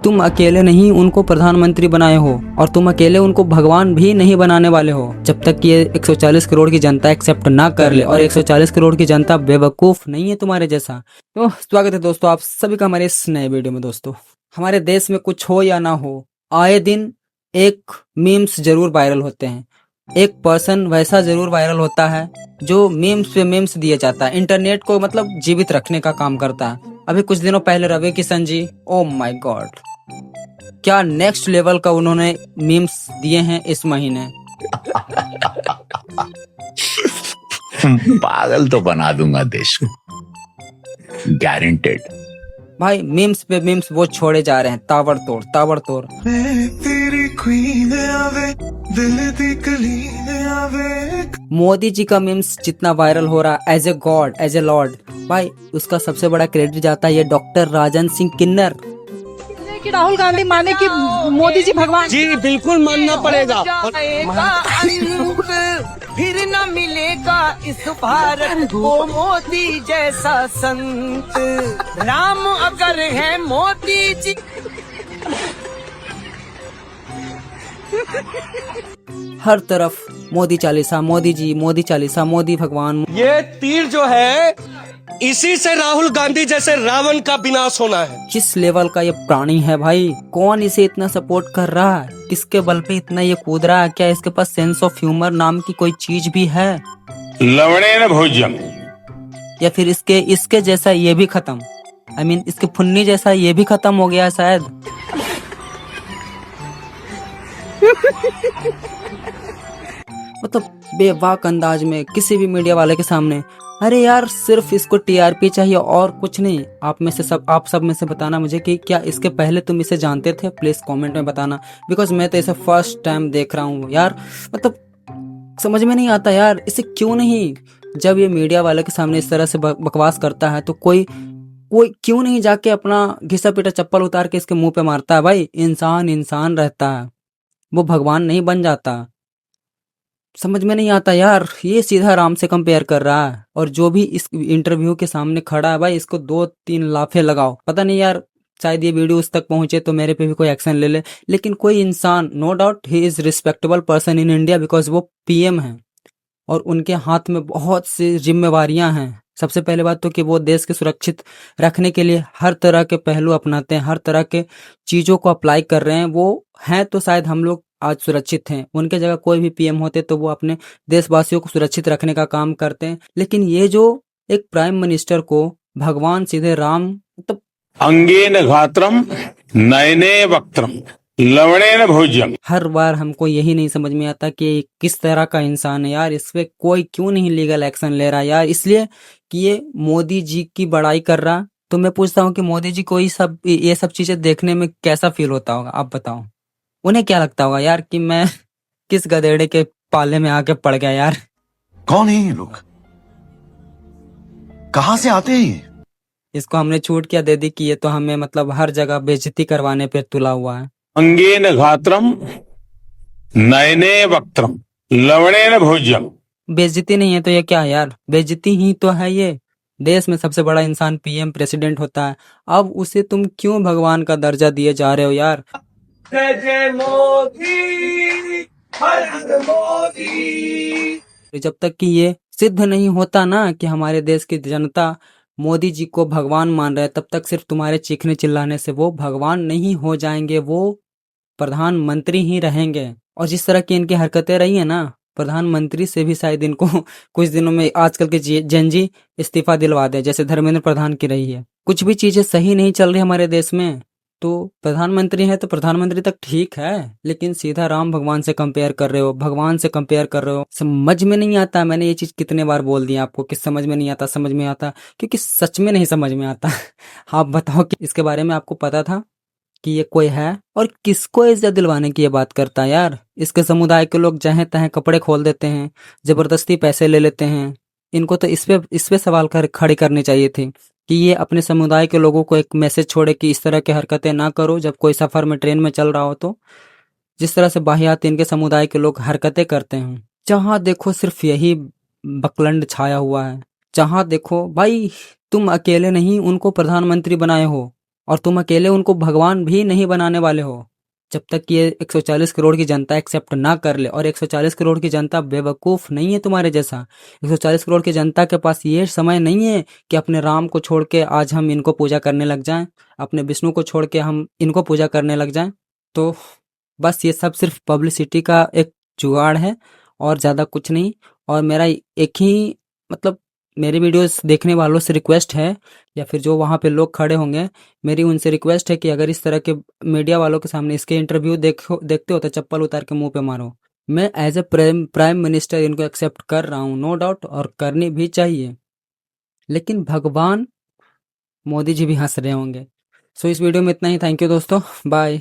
तुम अकेले नहीं उनको प्रधानमंत्री बनाए हो और तुम अकेले उनको भगवान भी नहीं बनाने वाले हो जब तक कि ये 140 करोड़ की जनता एक्सेप्ट ना कर ले। और 140 करोड़ की जनता बेवकूफ नहीं है तुम्हारे जैसा। तो स्वागत है दोस्तों आप सभी का हमारे इस नए वीडियो में। दोस्तों हमारे देश में कुछ हो या ना हो, आए दिन एक मीम्स जरूर वायरल होते हैं। एक पर्सन वैसा जरूर वायरल होता है जो मीम्स पे मीम्स दिए जाता है, इंटरनेट को मतलब जीवित रखने का काम करता है। अभी कुछ दिनों पहले Ravi Kishan ji, oh my God, क्या नेक्स्ट लेवल का उन्होंने मीम्स दिए हैं इस महीने। पागल तो बना दूंगा देश को, गारंटेड। भाई मीम्स पे मीम्स वो छोड़े जा रहे हैं ताबड़तोड़ ताबड़तोड़। मोदी जी का मीम्स जितना वायरल हो रहा है as a god as a lord, भाई उसका सबसे बड़ा क्रेडिट जाता है ये डॉक्टर राजन सिंह किन्नर। कि राहुल गांधी माने कि मोदी जी भगवान। जी बिल्कुल मानना पड़ेगा। फिर न मिलेगा इस भारत को मोदी जैसा संत। राम अगर है मोदी जी। हर तरफ मोदी चालीसा, मोदी जी, मोदी चालीसा, मोदी भगवान। ये तीर जो है इसी से राहुल गांधी जैसे रावण का विनाश होना है। किस लेवल का ये प्राणी है भाई, कौन इसे इतना सपोर्ट कर रहा है, किसके बल पे इतना ये कूद रहा है? क्या इसके पास सेंस ऑफ ह्यूमर नाम की कोई चीज भी है? लवणेन भोज्यम, या फिर इसके जैसा ये भी खत्म, I mean, इसके फुन्नी जैसा ये भी खत्म हो गया शायद। मतलब बेबाक अंदाज में किसी भी मीडिया वाले के सामने, अरे यार सिर्फ इसको टीआरपी चाहिए और कुछ नहीं। आप सब में से बताना मुझे कि क्या इसके पहले तुम इसे जानते थे, प्लीज कमेंट में बताना, बिकॉज मैं तो इसे फर्स्ट टाइम देख रहा हूँ यार। मतलब समझ में नहीं आता यार, इसे क्यों नहीं, जब ये मीडिया वाले के सामने इस तरह से बकवास करता है तो कोई क्यों नहीं जाके अपना घिसा पीटा चप्पल उतार के इसके मुंह पे मारता है? भाई इंसान इंसान रहता है, वो भगवान नहीं बन जाता। समझ में नहीं आता यार, ये सीधा राम से कंपेयर कर रहा है। और जो भी इस इंटरव्यू के सामने खड़ा है भाई, इसको 2-3 लाफे लगाओ। पता नहीं यार, शायद ये वीडियो उस तक पहुंचे तो मेरे पे भी कोई एक्शन ले ले। लेकिन कोई इंसान, no doubt he is respectable person in India because वो पीएम है और उनके हाथ में बहुत सी जिम्मेवारियां हैं। सबसे पहले बात तो कि वो देश के सुरक्षित रखने के लिए हर तरह के पहलू अपनाते हैं, हर तरह के चीजों को अप्लाई कर रहे हैं। वो हैं तो शायद हम लोग आज सुरक्षित हैं, उनके जगह कोई भी पीएम होते तो वो अपने देशवासियों को सुरक्षित रखने का काम करते हैं। लेकिन ये जो एक प्राइम मिनिस्टर को भगवान सीधे राम, मतलब अंगेन घात्रम नयने वक्त्रम लवणेन भोज्यम। हर बार हमको यही नहीं समझ में आता कि किस तरह का इंसान है यार, इस पे कोई क्यों नहीं लीगल एक्शन ले रहा यार? इसलिए कि ये मोदी जी की बड़ाई कर रहा। तो मैं पूछता हूँ कि मोदी जी को ये सब चीजें देखने में कैसा फील होता होगा, आप बताओ। उन्हें क्या लगता होगा यार कि मैं किस गधेड़े के पाले में आके पड़ गया यार। कौन है ये लोग, कहां से आते हैं ये? इसको हमने छूट क्या दे दी कि ये तो हमें मतलब हर जगह बेइज्जती करवाने पे तुला हुआ है। अंगेन घात्रम नयने वक्त्रम लवणेन भोज्यम। बेइज्जती नहीं है तो ये क्या है यार? बेइज्जती ही तो है ये। देश में सबसे बड़ा इंसान पीएम प्रेसिडेंट होता है, अब उसे तुम क्यों भगवान का दर्जा दिए जा रहे हो यार? जय जय मोदी, हर हर मोदी। जब तक कि ये सिद्ध नहीं होता ना कि हमारे देश की जनता मोदी जी को भगवान मान रहे, तब तक सिर्फ तुम्हारे चीखने चिल्लाने से वो भगवान नहीं हो जाएंगे, वो प्रधानमंत्री ही रहेंगे। और जिस तरह की इनकी हरकतें रही है ना, प्रधानमंत्री से भी शायद इनको कुछ दिनों में आजकल के जनजी इस्तीफा दिलवा दे, जैसे धर्मेंद्र प्रधान की रही है। कुछ भी चीजें सही नहीं चल रही हमारे देश में तो प्रधानमंत्री है तो प्रधानमंत्री तक ठीक है, लेकिन सीधा राम भगवान से कंपेयर कर रहे हो, भगवान से कंपेयर कर रहे हो। समझ में नहीं आता। मैंने ये चीज कितने बार बोल दी आपको कि समझ में नहीं आता, समझ में आता, क्योंकि सच में नहीं समझ में आता। आप बताओ कि इसके बारे में आपको पता था कि ये कोई है? और किसको इज्जत दिलवाने की ये बात करता है यार? इसके समुदाय के लोग जहाँ तहाँ कपड़े खोल देते हैं, जबरदस्ती पैसे ले लेते हैं। इनको तो इस पे सवाल खड़ी करनी चाहिए थी कि ये अपने समुदाय के लोगों को एक मैसेज छोड़े कि इस तरह की हरकतें ना करो जब कोई सफर में ट्रेन में चल रहा हो। तो जिस तरह से बाहियात इनके समुदाय के लोग हरकतें करते हैं, जहां देखो सिर्फ यही बकलंड छाया हुआ है। जहां देखो भाई, तुम अकेले नहीं उनको प्रधानमंत्री बनाए हो और तुम अकेले उनको भगवान भी नहीं बनाने वाले हो जब तक ये 140 करोड़ की जनता एक्सेप्ट ना कर ले। और 140 करोड़ की जनता बेवकूफ़ नहीं है तुम्हारे जैसा। 140 करोड़ की जनता के पास ये समय नहीं है कि अपने राम को छोड़ के आज हम इनको पूजा करने लग जाएं, अपने विष्णु को छोड़ के हम इनको पूजा करने लग जाएं। तो बस ये सब सिर्फ पब्लिसिटी का एक जुगाड़ है और ज़्यादा कुछ नहीं। और मेरा एक ही मतलब मेरी वीडियोस देखने वालों से रिक्वेस्ट है, या फिर जो वहाँ पे लोग खड़े होंगे, मेरी उनसे रिक्वेस्ट है कि अगर इस तरह के मीडिया वालों के सामने इसके इंटरव्यू देखते हो तो चप्पल उतार के मुंह पे मारो। मैं एज ए प्राइम मिनिस्टर इनको एक्सेप्ट कर रहा हूँ, नो डाउट, और करनी भी चाहिए। लेकिन भगवान मोदी जी भी हंस रहे होंगे। सो इस वीडियो में इतना ही। थैंक यू दोस्तों, बाय।